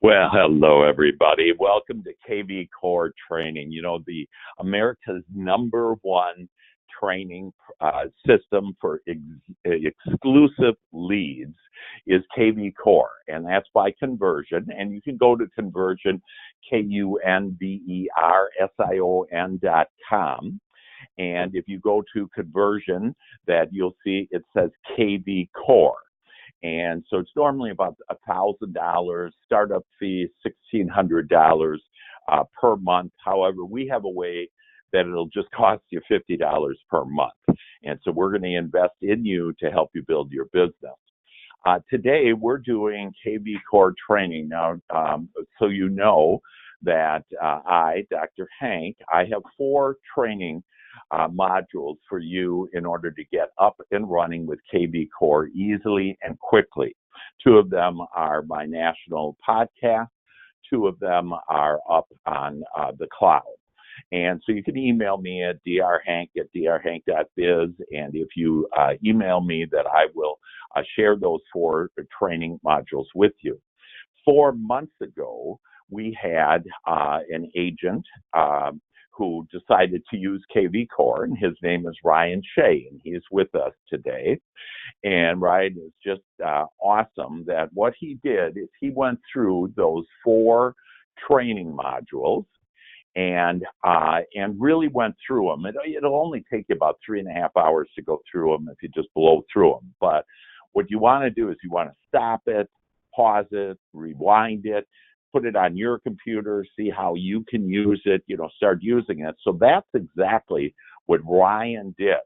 Well, hello everybody. Welcome to KVCore Training. You know, the America's number one training system for exclusive leads is KVCore, and that's by Conversion. And you can go to Conversion, KUNVERSION.com. And if you go to Conversion, that you'll see it says KVCore. And so it's normally about $1,000. Startup fee $1,600 per month. However, we have a way that it'll just cost you $50 per month. And so we're going to invest in you to help you build your business. Today, we're doing KVCore training. Now, so you know that I, Dr. Hank, I have 4 training modules for you in order to get up and running with KVCore easily and quickly. 2 of them are my national podcast. 2 of them are up on the cloud. And so you can email me at drhank@drhank.biz. And if you email me, that I will share those 4 training modules with you. 4 months ago, we had an agent who decided to use KVCore, and his name is Ryan Shea, and he's with us today. And Ryan is just awesome that what he did is he went through those 4 training modules and really went through them. It'll only take you about 3.5 hours to go through them if you just blow through them. But what you want to do is you want to stop it, pause it, rewind it, put it on your computer, see how you can use it, start using it. So that's exactly what Ryan did.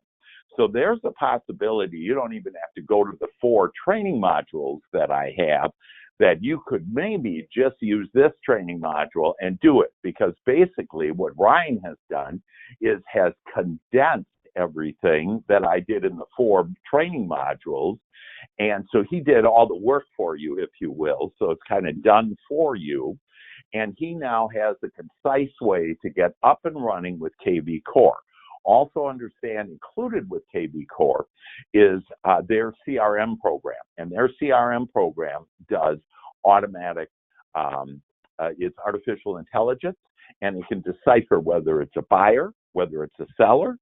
So there's a possibility you don't even have to go to the 4 training modules that I have, that you could maybe just use this training module and do it. Because basically what Ryan has done is has condensed everything that I did in the 4 training modules. And so he did all the work for you, if you will. So it's kind of done for you. And he now has a concise way to get up and running with KVCore. Also understand, included with KVCore is their CRM program. And their CRM program does automatic, it's artificial intelligence, and it can decipher whether it's a buyer, whether it's a seller,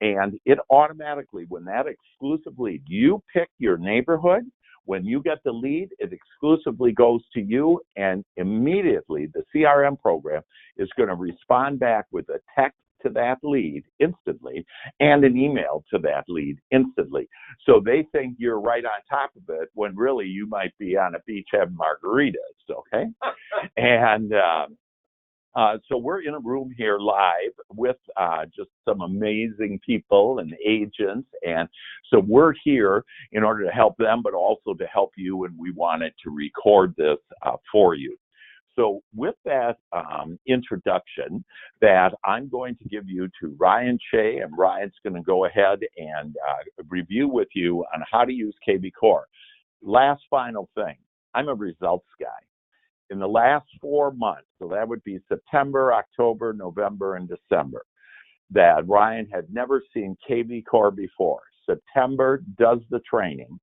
and it automatically, when that exclusive lead, you pick your neighborhood, when you get the lead, it exclusively goes to you, and immediately the CRM program is going to respond back with a text to that lead instantly and an email to that lead instantly. So they think you're right on top of it when really you might be on a beach having margaritas, okay? And so we're in a room here live with just some amazing people and agents. And so we're here in order to help them, but also to help you. And we wanted to record this for you. So with that introduction that I'm going to give you to Ryan Shea, and Ryan's going to go ahead and review with you on how to use KVCore. Last final thing, I'm a results guy. In the last 4 months, so that would be September, October, November, and December, that Ryan had never seen KVCore before. September does the training,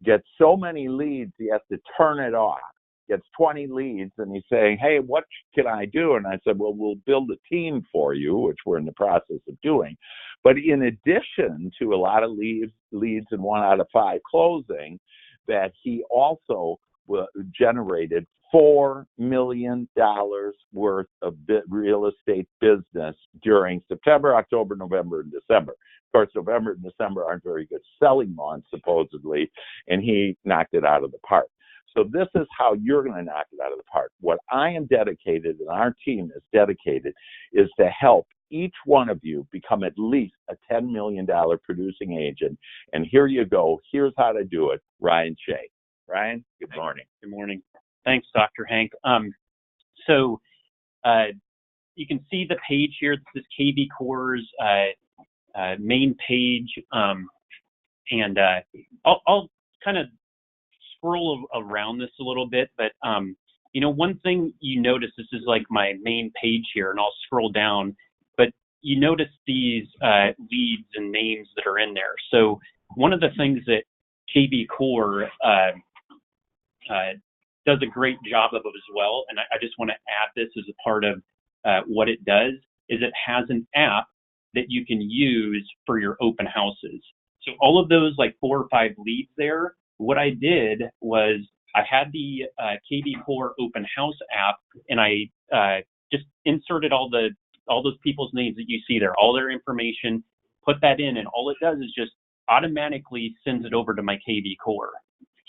gets so many leads, he has to turn it off. Gets 20 leads, and he's saying, hey, what can I do? And I said, well, we'll build a team for you, which we're in the process of doing. But in addition to a lot of leads and 1 out of 5 closing, that he also generated $4 million worth of real estate business during September, October, November, and December. Of course, November and December aren't very good selling months, supposedly, and he knocked it out of the park. So this is how you're going to knock it out of the park. What I am dedicated, and our team is dedicated, is to help each one of you become at least a $10 million producing agent. And here you go. Here's how to do it. Ryan Shea. Ryan, good morning. Good morning. Thanks, Dr. Hank. So you can see the page here. This is KVCore's main page. And I'll kind of scroll around this a little bit, but one thing you notice, this is like my main page here, and I'll scroll down, but you notice these leads and names that are in there. So one of the things that KVCore does a great job of it as well. And I just want to add this as a part of what it does is it has an app that you can use for your open houses. So all of those like 4 or 5 leads there, what I did was I had the KVCore open house app, and I just inserted all those people's names that you see there, all their information, put that in, and all it does is just automatically sends it over to my KVCore.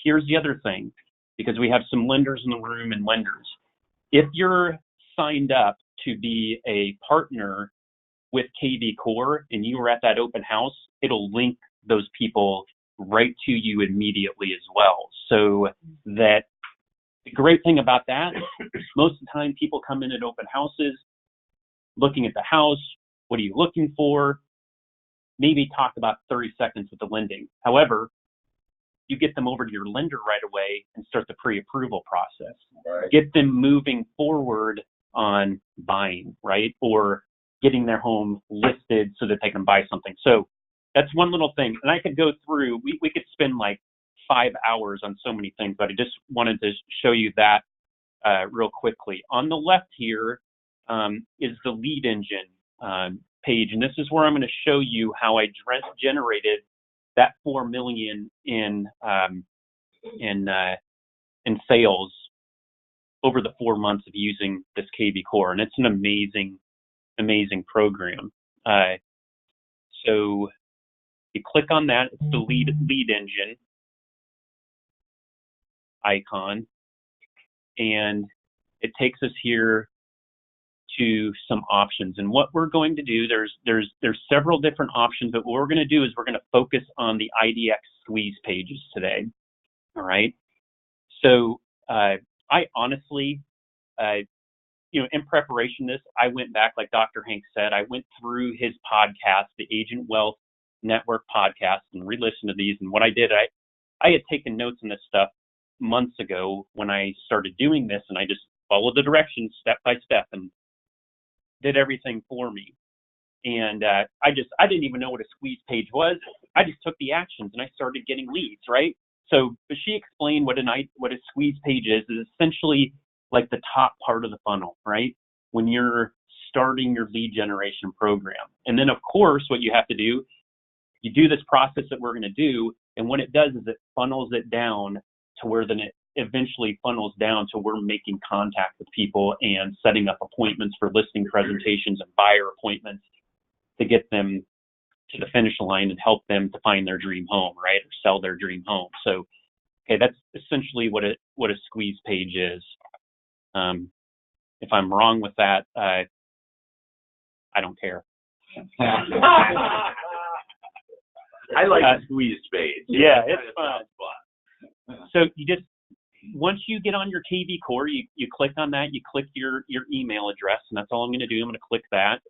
Here's the other thing, because we have some lenders in the room and lenders. If you're signed up to be a partner with KVCore and you were at that open house, it'll link those people right to you immediately as well. So that the great thing about that, most of the time people come in at open houses looking at the house. What are you looking for? Maybe talk about 30 seconds with the lending. However, you get them over to your lender right away and start the pre-approval process. Right. Get them moving forward on buying, right? Or getting their home listed so that they can buy something. So that's one little thing. And I could go through, we could spend like 5 hours on so many things, but I just wanted to show you that real quickly. On the left here is the lead engine page. And this is where I'm going to show you how I generated that 4 million in sales over the 4 months of using this KVCore, and it's an amazing program. So you click on that, it's the lead engine icon, and it takes us here to some options. And what we're going to do, there's several different options, but what we're going to do is we're going to focus on the IDX squeeze pages today. All right. So I honestly, in preparation to this, I went back, like Dr. Hank said, I went through his podcast, the Agent Wealth Network podcast, and re-listened to these. And what I did, I had taken notes on this stuff months ago when I started doing this, and I just followed the directions step by step and did everything for me. And I didn't even know what a squeeze page was. I just took the actions and I started getting leads, right? So she explained what a squeeze page is essentially like the top part of the funnel, right? When you're starting your lead generation program. And then of course, what you have to do, you do this process that we're going to do. And what it does is it funnels it down to where then it eventually funnels down to we're making contact with people and setting up appointments for listing presentations and buyer appointments to get them to the finish line and help them to find their dream home, right? Or sell their dream home. So, okay, that's essentially what a squeeze page is. If I'm wrong with that, I don't care. I like squeeze page. Yeah, it's fun. So you just, once you get on your KVCore, you click on that, you click your email address, and that's all I'm going to do. I'm going to click that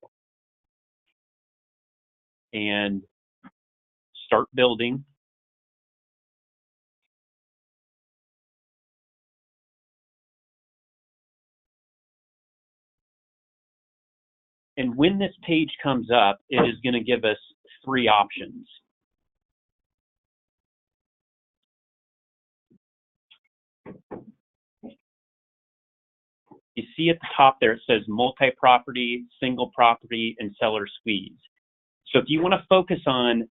and start building. And when this page comes up, it is going to give us 3 options. You see at the top there, it says multi-property, single property, and seller squeeze. So if you want to focus on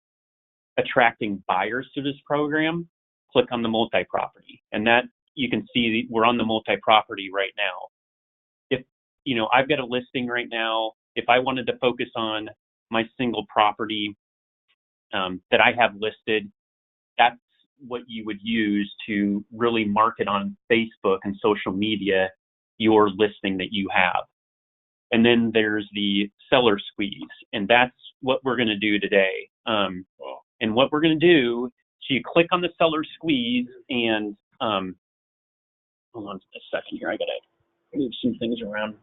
attracting buyers to this program, click on the multi-property. And that you can see we're on the multi-property right now. If, I've got a listing right now, if I wanted to focus on my single property that I have listed, that's what you would use to really market on Facebook and social media your listing that you have. And then there's the seller squeeze, and that's what we're going to do today. And what we're going to do, so you click on the seller squeeze, and hold on a second here, I got to move some things around.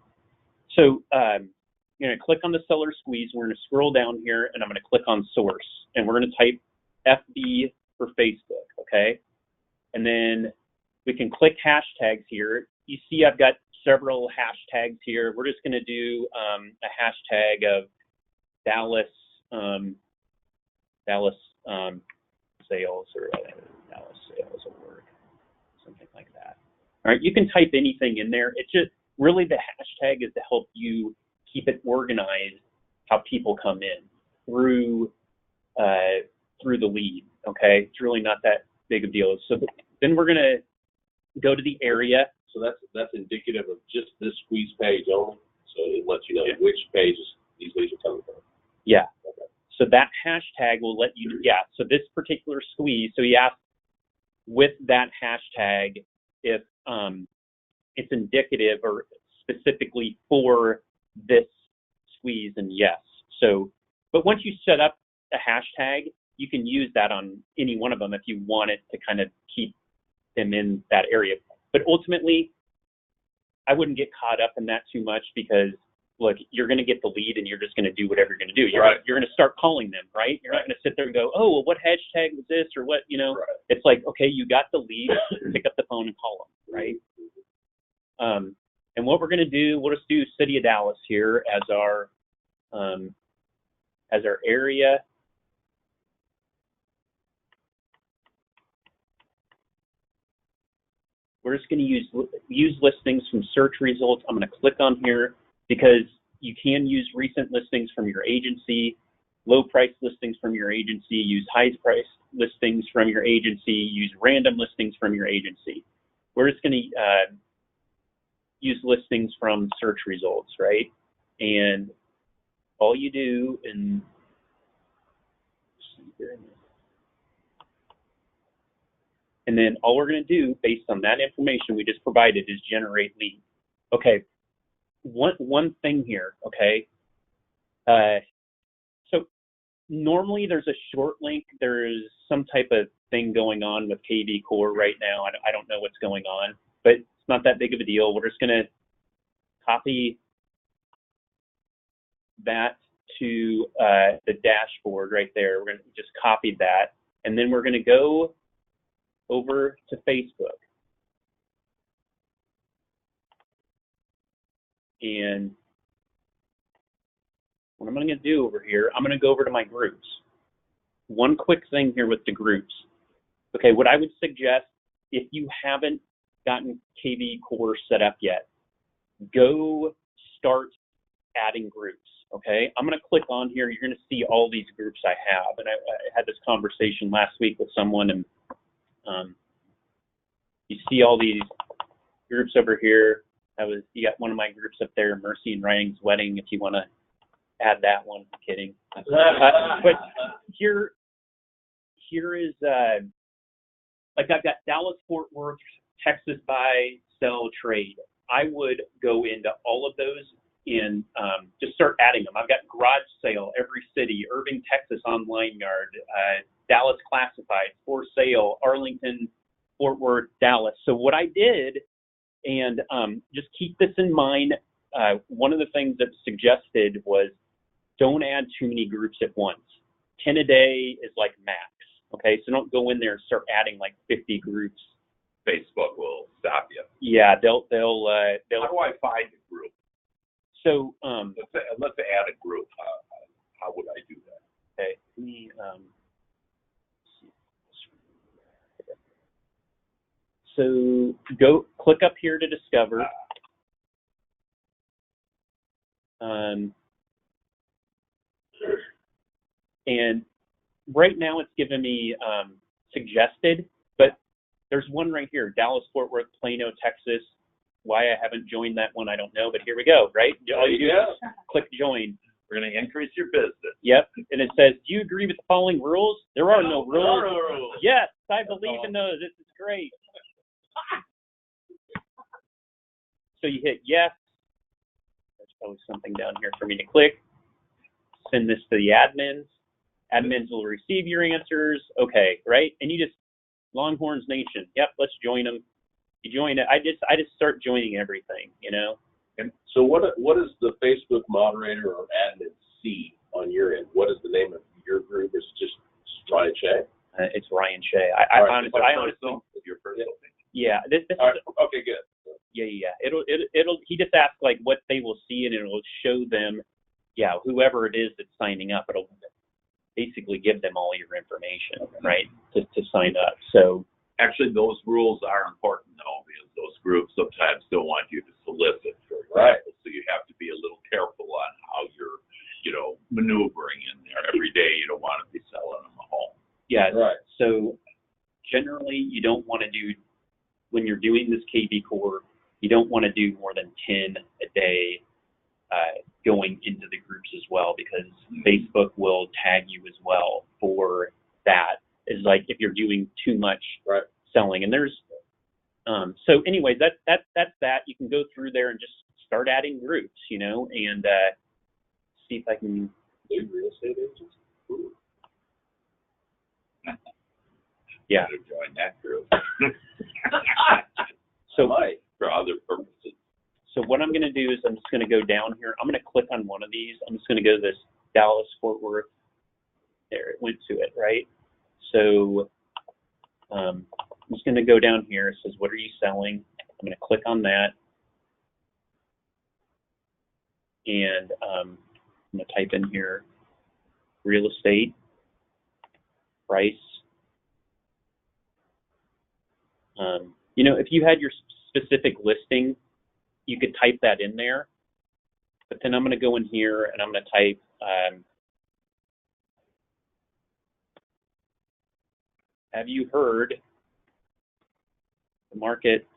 So you're going to click on the seller squeeze, we're going to scroll down here, and I'm going to click on source, and we're going to type FB for Facebook, okay? And then we can click hashtags here. You see I've got several hashtags here. We're just going to do a hashtag of Dallas sales or Dallas sales at work, something like that. All right, you can type anything in there. It's just really the hashtag is to help you keep it organized, how people come in through the lead. Okay, it's really not that big of a deal. So then we're gonna go to the area. So that's indicative of just this squeeze page only. So it lets you know which pages these leads are coming from. Yeah. Okay. So that hashtag will let you. Yeah. So this particular squeeze. So you ask with that hashtag if it's indicative or specifically for this squeeze, and yes. So, but once you set up a hashtag, you can use that on any one of them if you want it to kind of keep them in that area. But ultimately, I wouldn't get caught up in that too much because, look, you're going to get the lead and you're just going to do whatever you're going to do. You're going to start calling them, right? You're not going to sit there and go, oh, well, what hashtag was this or what, you know? Right. It's like, okay, you got the lead, pick up the phone and call them, right? And what we're going to do, we'll just do City of Dallas here as our area. We're just going to use listings from search results. I'm going to click on here because you can use recent listings from your agency, low price listings from your agency, use high price listings from your agency, use random listings from your agency. We're just going to use listings from search results, right? And all you do and then all we're going to do based on that information we just provided is generate lead. Okay, one thing here, okay? So normally there's a short link. There's some type of thing going on with KVCore right now. I don't know what's going on, but it's not that big of a deal. We're just going to copy that to the dashboard right there. We're going to just copy that, and then we're going to go over to Facebook. And what I'm going to do over here, I'm going to go over to my groups. One quick thing here with the groups. Okay, what I would suggest, if you haven't gotten KVCore set up yet, go start adding groups. Okay, I'm going to click on here. You're going to see all these groups I have. And I had this conversation last week with someone, and you see all these groups over here. You got one of my groups up there, Mercy and Ryan's Wedding, if you want to add that one. I'm kidding. But here is, like I've got Dallas, Fort Worth, Texas buy, sell, trade. I would go into all of those and just start adding them. I've got garage sale, every city, Irving, Texas online yard, Dallas classified, for sale, Arlington, Fort Worth, Dallas. So what I did, and just keep this in mind, one of the things that's suggested was don't add too many groups at once. 10 a day is like max, okay? So don't go in there and start adding like 50 groups. Facebook will stop you. Yeah, they'll How do I find a group? So let's add a group. How would I do that? okay, let me so go click up here to discover. And right now it's giving me suggested, but there's one right here, Dallas, Fort Worth, Plano, Texas. Why I haven't joined that one, I don't know, but here we go, right? All you do is click join. We're going to increase your business. Yep, and it says, do you agree with the following rules? There are no rules. There are no rules. Yes, I believe in those. This is great. So you hit yes. There's probably something down here for me to click. Send this to the admins. Admins will receive your answers. Okay, right? And you just, Longhorns Nation. Yep, let's join them. You join it. I just start joining everything, you know? And so what does the Facebook moderator or admin see on your end? What is the name of your group? Is it just Ryan Shea? It's Ryan Shea. I honestly, your personal thing. Yeah. This All right. Okay, good. Yeah. It'll. He just asks like what they will see, and it'll show them, yeah, whoever it is that's signing up. It'll basically give them all your information, right, to sign up. So Actually, those rules are important, though, because those groups sometimes don't want you to solicit, for example. Right. So you have to be a little careful on how you're, maneuvering in there. Every day you don't want to be selling them a home. Yeah. Right. So generally, you don't want to do, when you're doing this KVCore, you don't want to do more than 10 a day going into the groups as well, because Facebook will tag you as well for that. Is like if you're doing too much selling. And there's so anyways, that's that. You can go through there and just start adding groups, and see if I can. Real estate agents. Ooh. Yeah. Join that group. So for other purposes. So what I'm going to do is I'm just going to go down here. I'm going to click on one of these. I'm just going to go to this Dallas-Fort Worth. There, it went to it, right? So I'm just going to go down here. It says, what are you selling? I'm going to click on that. And I'm going to type in here, real estate, price. If you had your specific listing, you could type that in there. But then I'm going to go in here and I'm going to type have you heard the market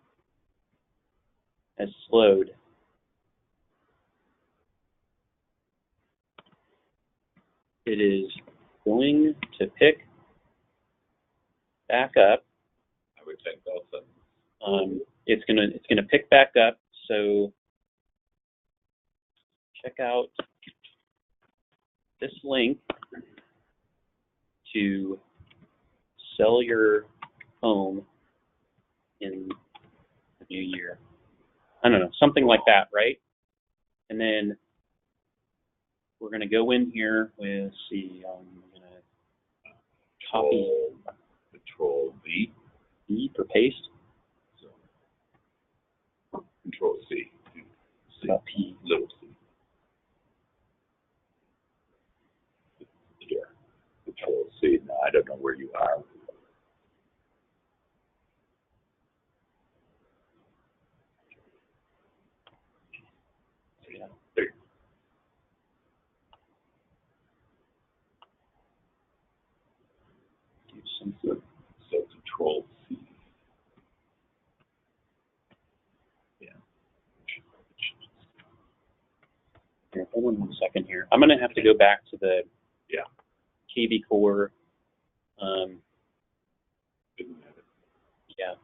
has slowed? It is going to pick back up. I would think also. It's gonna pick back up. So check out this link to sell your home in the new year. I don't know, something like that, right? And then we're gonna go in here with, I'm gonna copy Control V. V for paste. So, Control C. P. Little C. Here. Control C. Now I don't know where you are. There. Do some. So Control C. Yeah. Here, hold on 1 second here. I'm gonna have to go back to the KVCore. Didn't have it. Yeah.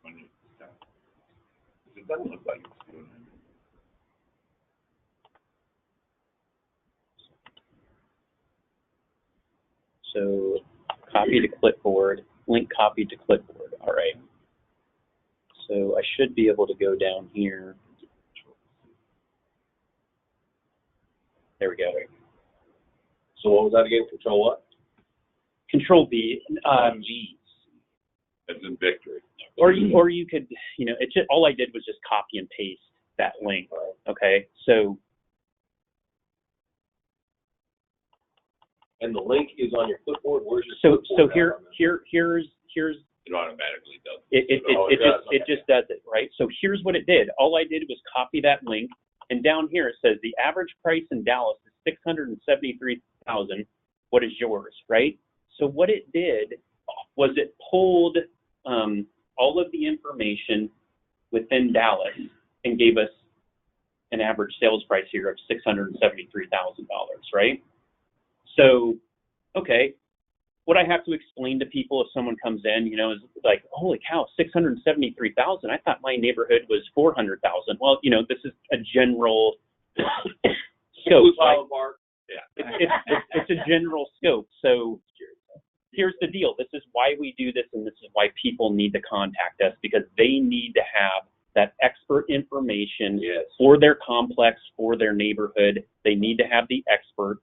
When you start. It doesn't look like it's doing it. So copy to clipboard, link copied to clipboard. All right. So I should be able to go down here. There we go. So what was that again? Control what? Control V. G. As in victory. Or you could, it just, all I did was just copy and paste that link. Okay. So. And the link is on your clipboard. Where's your So clipboard? here's It automatically does. it just does it, right? So here's what it did. All I did was copy that link, and down here it says the average price in Dallas is $673,000. What is yours, right? So what it did was it pulled all of the information within Dallas and gave us an average sales price here of $673,000, right? So, okay. What I have to explain to people if someone comes in, is like, holy cow, 673,000. I thought my neighborhood was 400,000. Well, this is a general scope. Right? Yeah. It's a general scope. So here's the deal. This is why we do this, and this is why people need to contact us, because they need to have that expert information for their complex, for their neighborhood. They need to have the expert.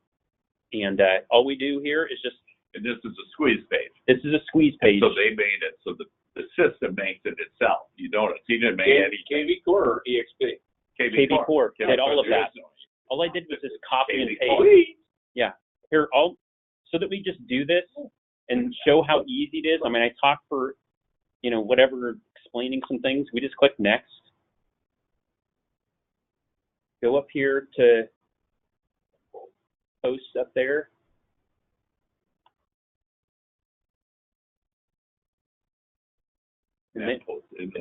And all we do here is just. And this is a squeeze page. This is a squeeze page. So they made it so the system makes it itself. You don't. He didn't make any. KVCore or EXP? KVCore did all of that. All I did was just copy and paste. Yeah. Here, so that we just do this and show how easy it is. I mean, I talk for, whatever explaining some things. We just click next. Go up here to post up there. And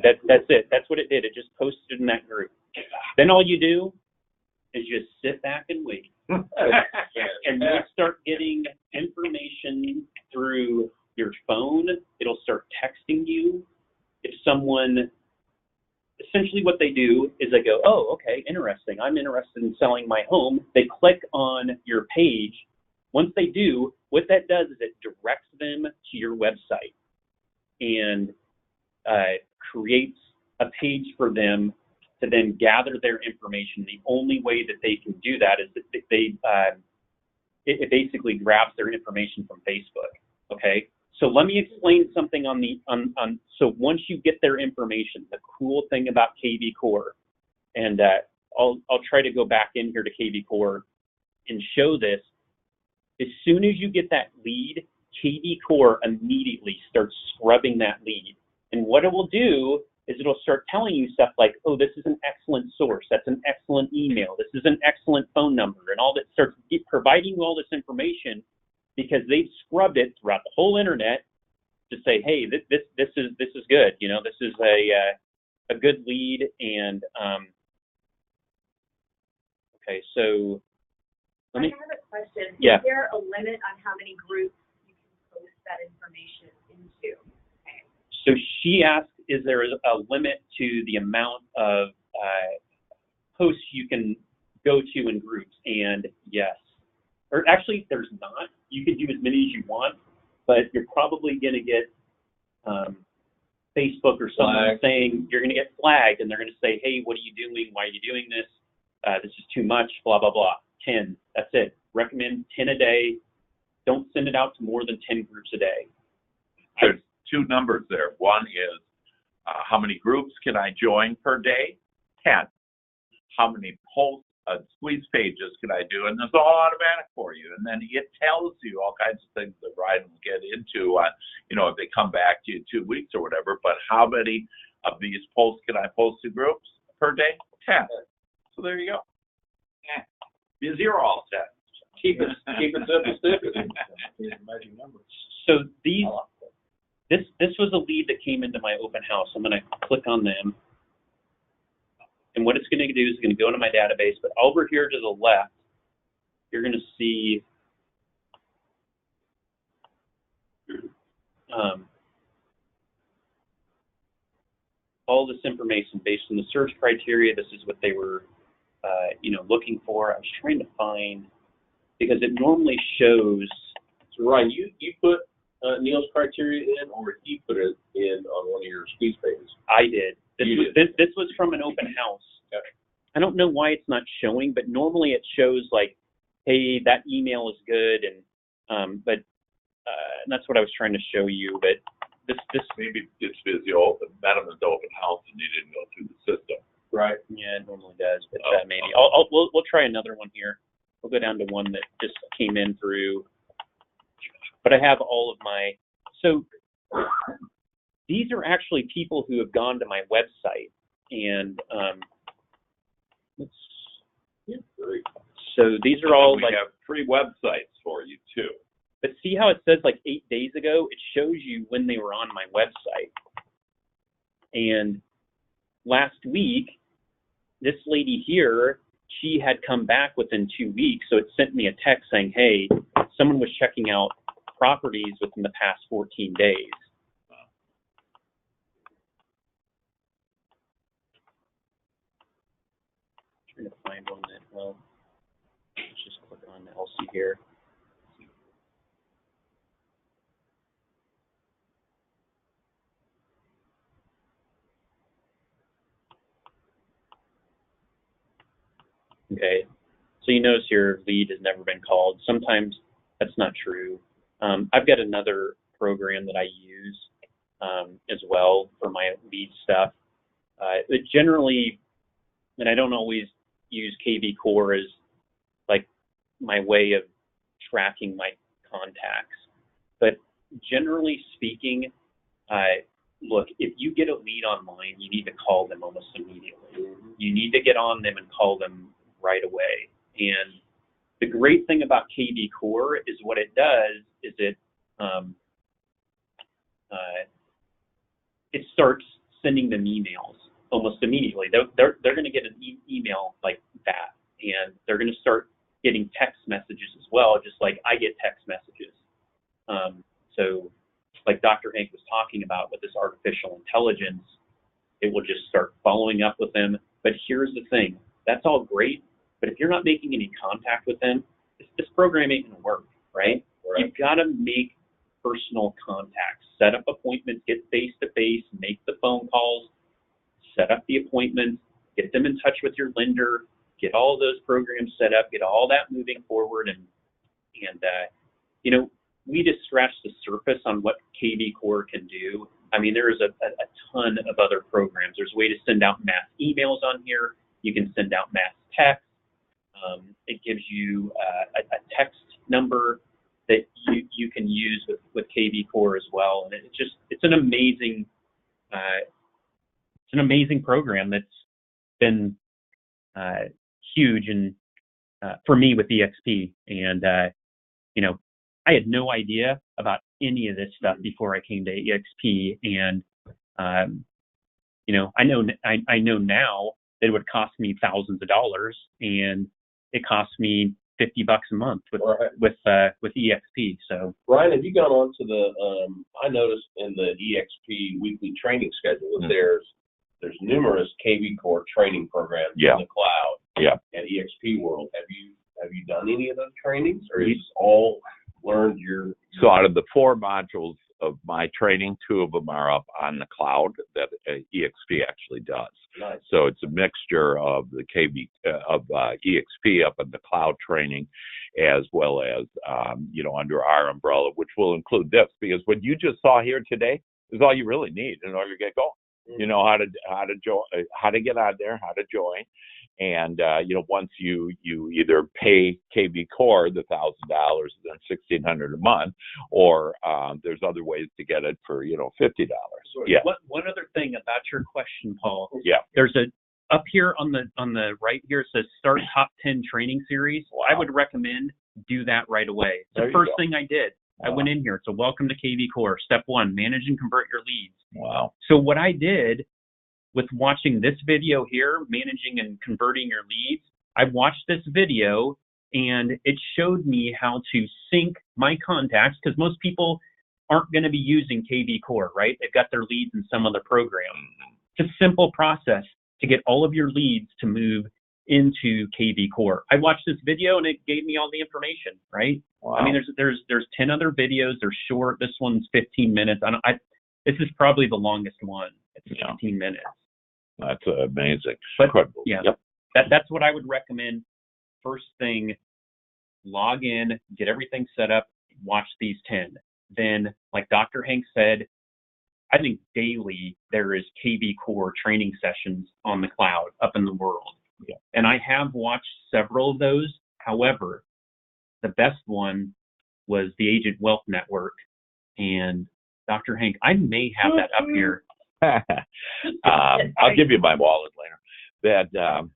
that's it. That's what it did. It just posted in that group. Then all you do is just sit back and wait. And you'll start getting information through your phone. It'll start texting you. If someone, essentially what they do is they go, oh, okay, interesting. I'm interested in selling my home. They click on your page. Once they do, what that does is it directs them to your website and creates a page for them to then gather their information. The only way that they can do that is that it basically grabs their information from Facebook. Okay, so let me explain something on so once you get their information, the cool thing about KVCore, and I'll try to go back in here to KVCore and show this. As soon as you get that lead, KVCore immediately starts scrubbing that lead. And what it will do is it'll start telling you stuff like, oh, this is an excellent source. That's an excellent email. This is an excellent phone number. And all that starts providing you all this information because they've scrubbed it throughout the whole internet to say, hey, this is good. You know, this is a good lead. And okay, so I have a question. Yeah. Is there a limit on how many groups you can post that information into? Okay. So she asked, is there a limit to the amount of posts you can go to in groups? And yes. Or actually, there's not. You can do as many as you want, but you're probably going to get Facebook or someone saying you're going to get flagged, and they're going to say, hey, what are you doing? Why are you doing this? This is too much, blah, blah, blah. 10. That's it. Recommend 10 a day. Don't send it out to more than 10 groups a day. There's two numbers there. One is how many groups can I join per day? 10. How many posts, squeeze pages can I do? And it's all automatic for you. And then it tells you all kinds of things that Ryan will get into, if they come back to you 2 weeks or whatever. But how many of these posts can I post to groups per day? 10. So there you go. Yeah. Zero all set. Keep it simple, stupid. So this was a lead that came into my open house. I'm going to click on them. And what it's going to do is it's going to go into my database. But over here to the left, you're going to see all this information based on the search criteria. This is what they were looking for. I was trying to find, because it normally shows. So Ryan, you put Neil's criteria in, or he put it in on one of your squeeze pages? I did. This was from an open house. Okay. I don't know why it's not showing, but normally it shows like, hey, that email is good, and that's what I was trying to show you. But this maybe it's busy. Madam is open house, and you didn't go through the system. Right. Yeah, it normally does, but maybe we'll try another one here. We'll go down to one that just came in through. But I have all of my. So these are actually people who have gone to my website, and so these are all we have free websites for you too. But see how it says like 8 days ago? It shows you when they were on my website. And last week, this lady here, she had come back within 2 weeks, so it sent me a text saying, hey, someone was checking out properties within the past 14 days. Trying to find one that, well, let's just click on Elsie here. Okay, so you notice your lead has never been called. Sometimes that's not true. I've got another program that I use as well for my lead stuff. It generally, and I don't always use KVCore as like my way of tracking my contacts, but generally speaking, look, if you get a lead online, you need to call them almost immediately. You need to get on them and call them right away. And the great thing about KVCore is what it does is it starts sending them emails almost immediately. They're going to get an email like that, and they're going to start getting text messages as well, just like I get text messages. So like Dr. Hank was talking about with this artificial intelligence, it will just start following up with them. But here's the thing, that's all great, but if you're not making any contact with them, this program ain't going to work, right? You've got to make personal contacts, set up appointments, get face-to-face, make the phone calls, set up the appointments, get them in touch with your lender, get all those programs set up, get all that moving forward. And we just scratched the surface on what KVCore can do. I mean, there is a ton of other programs. There's a way to send out mass emails on here. You can send out mass texts. It gives you a text number that you can use with KVCore as well. And it's an amazing program that's been huge and for me with EXP. And I had no idea about any of this stuff before I came to EXP. And I know now that it would cost me thousands of dollars, and it costs me $50 a month with EXP. So Ryan, have you gone on to the? I noticed in the EXP weekly training schedule that there's numerous KVCore training programs in the cloud. And EXP World. Have you done any of those trainings, or is this all learned your? So out of the 4 modules of my training, 2 of them are up on the cloud that EXP actually does. Nice. So it's a mixture of the EXP up in the cloud training, as well as under our umbrella, which will include this, because what you just saw here today is all you really need in order to get going. You know how to get on there, how to join, and once you either pay KVCore the $1,000 and $1,600 a month, or there's other ways to get it for $50. Yeah. One other thing about your question, Paul. Yeah. There's up here on the right here, it says Start Top 10 Training Series. Wow. I would recommend do that right away. It's the first thing I did. Wow. I went in here. So welcome to KVCore. Step 1, manage and convert your leads. Wow. So what I did with watching this video here, managing and converting your leads, I watched this video and it showed me how to sync my contacts, because most people aren't going to be using KVCore, right? They've got their leads in some other program. It's a simple process to get all of your leads to move into KVCore. I watched this video and it gave me all the information, right? Wow. I mean, there's 10 other videos. They're short. This one's 15 minutes. This is probably the longest one. It's 15 minutes. That's amazing. But, incredible. Yeah, yep. That's what I would recommend. First thing, log in, get everything set up, watch these 10. Then, like Dr. Hank said, I think daily there is KVCore training sessions on the cloud up in the world. Yeah. And I have watched several of those. However, the best one was the Agent Wealth Network. And Dr. Hank, I may have that up here. I'll give you my wallet later. That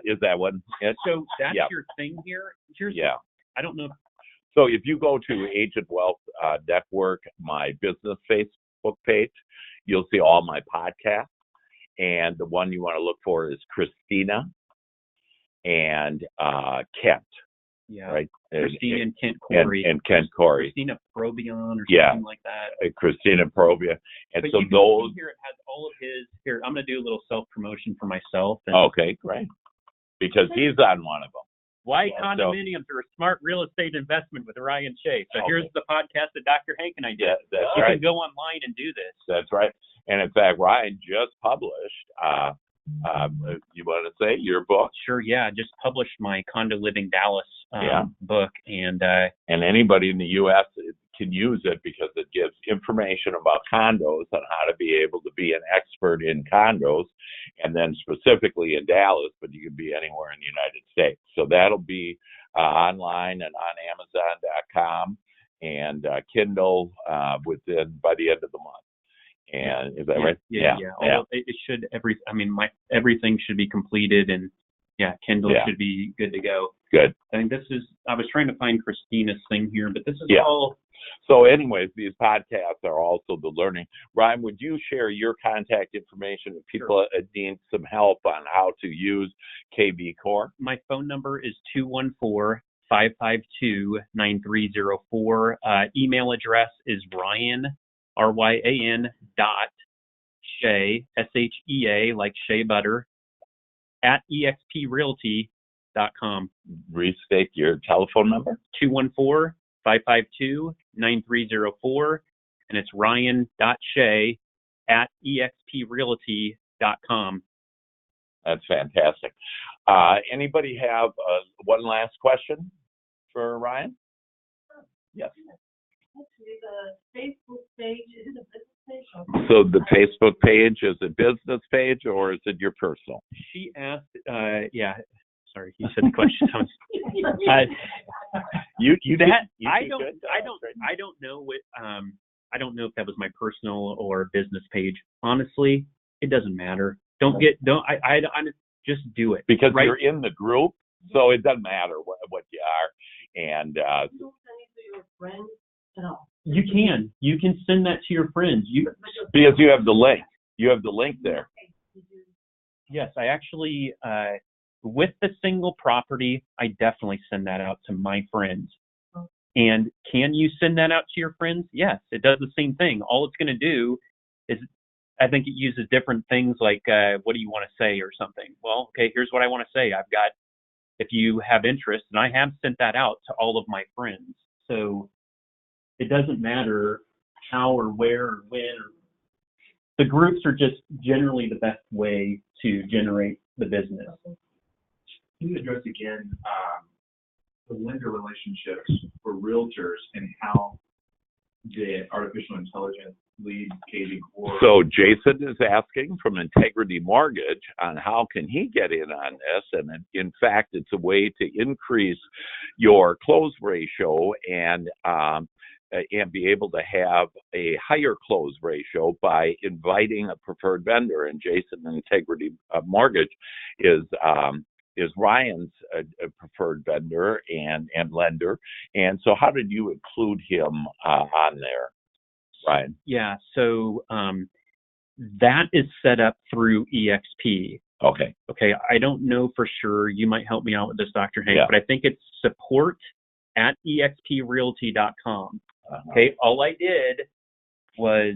is that one. So that's your thing here. I don't know. So if you go to Agent Wealth Network, my business Facebook page, you'll see all my podcasts, and the one you want to look for is Christina and Kent. Yeah. Right. Christina and Kent Corey. And Kent Corey. Christina Probion or something like that. Christina Probia. And but so you can those. See here it has all of his. Here, I'm going to do a little self-promotion for myself. And okay, great. Because he's on one of them. Why condominiums are a smart real estate investment with Ryan Shea. So here's the podcast that Dr. Hank and I did. Yeah, that's you right. can go online and do this. That's right. And in fact, Ryan just published, you want to say, your book? Sure, yeah. I just published my Condo Living Dallas book. And anybody in the U.S. can use it because it gives information about condos on how to be able to be an expert in condos, and then specifically in Dallas, but you can be anywhere in the United States. So that'll be online and on Amazon.com and Kindle by the end of the month. And is that right? Yeah. It should everything should be completed, and Kendall should be good to go. Good. I think I was trying to find Christina's thing here, but this is all. So anyways, these podcasts are also the learning. Ryan, would you share your contact information if people need some help on how to use KVCore? My phone number is 214-552-9304. Email address is Ryan, RYAN .Shea, SHEA, like shea butter, at exprealty.com. Restate your telephone number. 214-552-9304, and it's ryan.shea at exprealty.com. That's fantastic. Anybody have one last question for Ryan? Yes. The Facebook page, is it a business page? So the Facebook page is a business page, or is it your personal? She asked, sorry, you said the question. I don't know if that was my personal or business page. Honestly, it doesn't matter. Just do it. Because you're in the group, so it doesn't matter what you are. And you don't send it to your friends at all. You can send that to your friends. Because you have the link. You have the link there. Yes, I actually, with the single property, I definitely send that out to my friends. And can you send that out to your friends? Yes, it does the same thing. All it's going to do is, I think it uses different things like, what do you want to say or something? Well, okay, here's what I want to say. If you have interest, and I have sent that out to all of my friends. So it doesn't matter how or where or when. The groups are just generally the best way to generate the business. Can you address again the lender relationships for realtors and how the artificial intelligence leads KVCore? So Jason is asking from Integrity Mortgage on how can he get in on this, and in fact, it's a way to increase your close ratio and be able to have a higher close ratio by inviting a preferred vendor. And Jason Integrity Mortgage is Ryan's preferred vendor and lender. And so how did you include him on there, Ryan? Yeah, so that is set up through EXP. Okay. I don't know for sure. You might help me out with this, Dr. Hank, but I think it's support@exprealty.com. Okay, all I did was,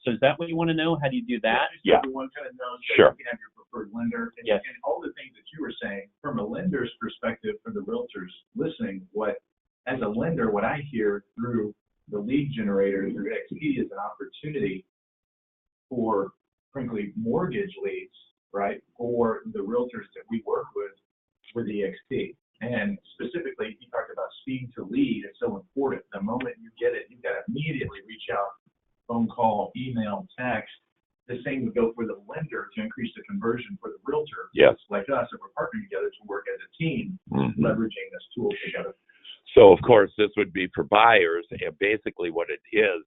so is that what you want to know? How do you do that? Yeah. Everyone kind of knows that you can have your preferred lender. And, and all the things that you were saying, from a lender's perspective, for the realtors listening, as a lender, what I hear through the lead generator through XP is an opportunity for, frankly, mortgage leads, right, for the realtors that we work with EXP. And specifically, you talked about speed to lead. It's so important. The moment you get it, you've got to immediately reach out, phone call, email, text. The same would go for the lender to increase the conversion for the realtor. Yes. Like us, if we're partnering together to work as a team, leveraging this tool together. So, of course, this would be for buyers, and basically what it is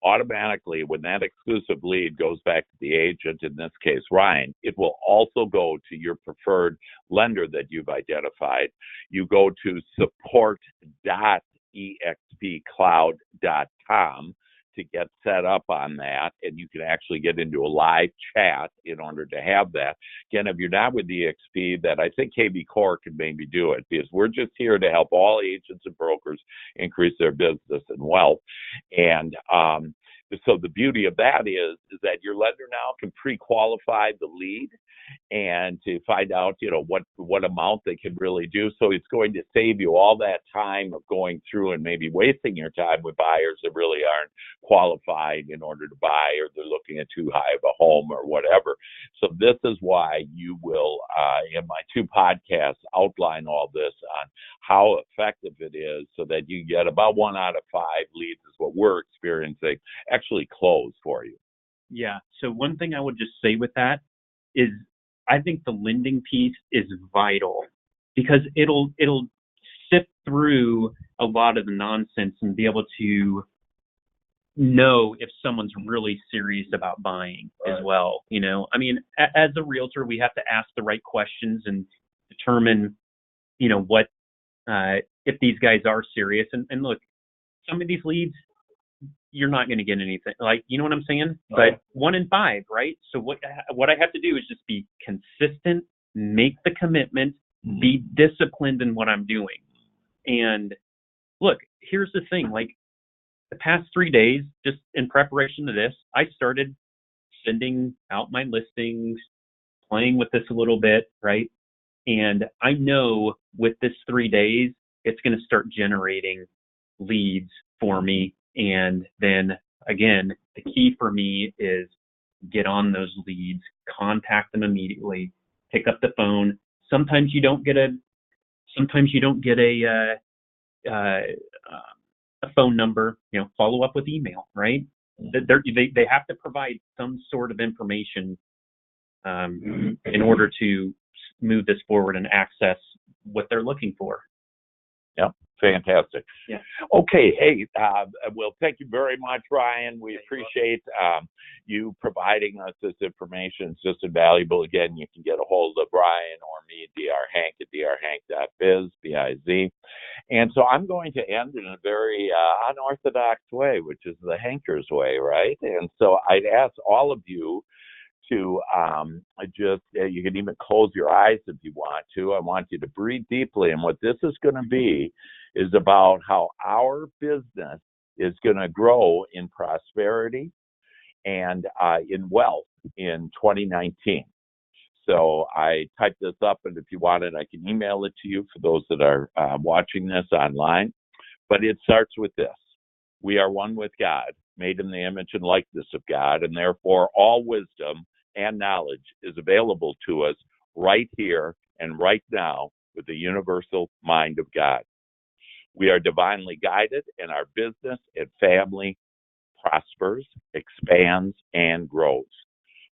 automatically when that exclusive lead goes back to the agent, in this case, Ryan, it will also go to your preferred lender that you've identified. You go to support.expcloud.com to get set up on that, and you can actually get into a live chat in order to have that. Again, if you're not with EXP, that I think KVCore can maybe do it, because we're just here to help all agents and brokers increase their business and wealth. And so the beauty of that is that your lender now can pre-qualify the lead and to find out, what amount they can really do. So it's going to save you all that time of going through and maybe wasting your time with buyers that really aren't qualified in order to buy, or they're looking at too high of a home or whatever. So this is why you will, in my 2 podcasts, outline all this on how effective it is, so that you get about 1 out of 5 leads is what we're experiencing actually close for you. Yeah. So one thing I would just say with that is, I think the lending piece is vital, because it'll sift through a lot of the nonsense and be able to know if someone's really serious about buying as well. You know, I mean, as a realtor, we have to ask the right questions and determine, you know, what, if these guys are serious. And look, some of these leads, you're not going to get anything. Like, you know what I'm saying? Right. But 1 in 5, right? So what I have to do is just be consistent, make the commitment, be disciplined in what I'm doing. And look, here's the thing, like the past 3 days, just in preparation to this, I started sending out my listings, playing with this a little bit, right? And I know with this 3 days, it's going to start generating leads for me. And then again, the key for me is get on those leads, contact them immediately, pick up the phone. Sometimes you don't get a phone number, you know, follow up with email, right? They have to provide some sort of information in order to move this forward and access what they're looking for. Yep, fantastic. Yeah. Okay, hey, well, thank you very much, Ryan. We appreciate you providing us this information. It's just invaluable. Again, you can get a hold of Ryan or me, drhank at drhank.biz, B-I-Z. And so I'm going to end in a very unorthodox way, which is the Hankers way, right? And so I'd ask all of you to you can even close your eyes if you want to. I want you to breathe deeply. And what this is going to be is about how our business is going to grow in prosperity and in wealth in 2019. So I typed this up, and if you want it, I can email it to you for those that are watching this online. But it starts with this. We are one with God, made in the image and likeness of God, and therefore all wisdom and knowledge is available to us right here and right now with the universal mind of God. We are divinely guided, and our business and family prospers, expands, and grows.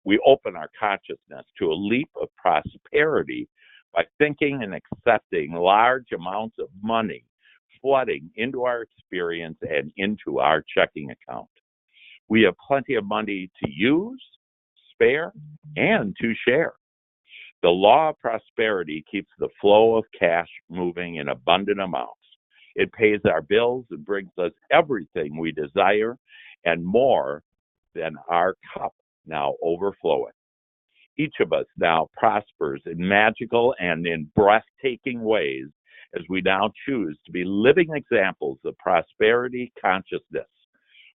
We open our consciousness to a leap of prosperity by thinking and accepting large amounts of money flooding into our experience and into our checking account. We have plenty of money to use, spare, and to share. The law of prosperity keeps the flow of cash moving in abundant amounts. It pays our bills and brings us everything we desire and more than our cup now overflowing. Each of us now prospers in magical and in breathtaking ways as we now choose to be living examples of prosperity consciousness.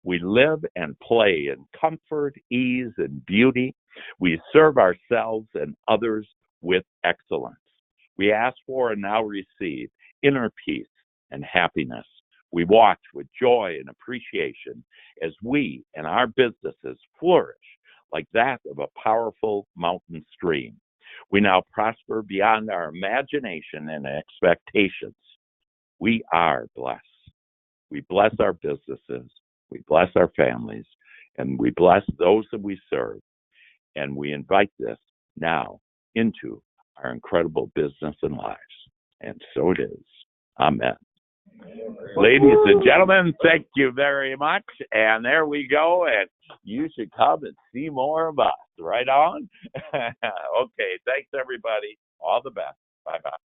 We live and play in comfort, ease, and beauty. We serve ourselves and others with excellence. We ask for and now receive inner peace and happiness. We watch with joy and appreciation as we and our businesses flourish like that of a powerful mountain stream. We now prosper beyond our imagination and expectations. We are blessed. We bless our businesses. We bless our families, and we bless those that we serve. And we invite this now into our incredible business and lives. And so it is. Amen. Ladies and gentlemen, thank you very much. And there we go. And you should come and see more of us. Right on? Okay. Thanks, everybody. All the best. Bye-bye.